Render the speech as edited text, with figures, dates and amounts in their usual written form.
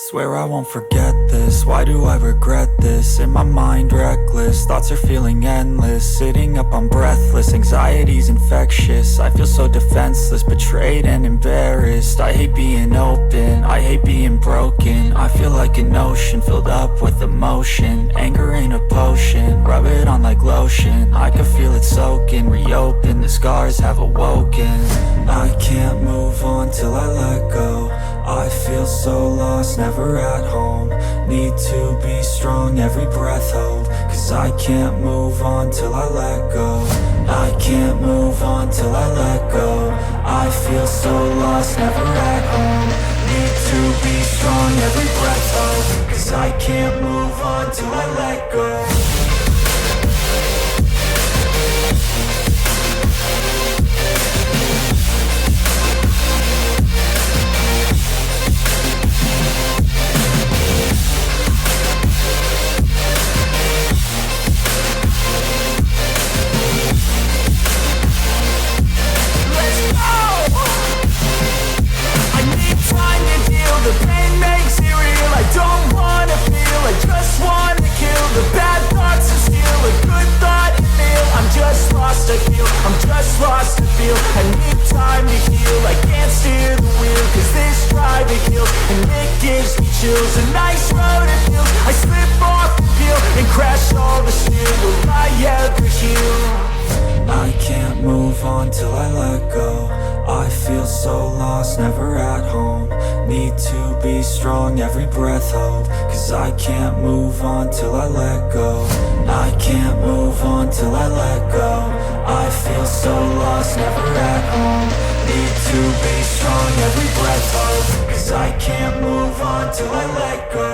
Swear I won't forget this, why do I regret this? In my mind reckless, thoughts are feeling endless. Sitting up I'm breathless, anxiety's infectious. I feel so defenseless, betrayed and embarrassed. I hate being open, I hate being broken. I feel like an ocean filled up with emotion. Anger ain't a potion, rub it on like lotion. I can feel it soaking, reopen, the scars have awoken. I can't move on till I let go. I feel so lost, never at home. Need to be strong, every breath hold. Cause I can't move on till I let go. I can't move on till I let go. I feel so lost, never at home. Need to be strong, every breath hold. Cause I can't move on till I let go. The pain makes it real, I don't wanna feel, I just wanna kill the bad thoughts and steal a good thought and feel. I'm just lost, I feel, I'm just lost, I feel. I need time to heal, I can't steer the wheel. Cause this driving kills, and it gives me chills. A nice road it feels, I slip off the peel and crash all the steel. Will I ever heal? I can't move on till I let go. I feel so lost, never at home. Need to be strong, every breath hold. Cause I can't move on till I let go. I can't move on till I let go. I feel so lost, never at home. Need to be strong, every breath hold. Cause I can't move on till I let go.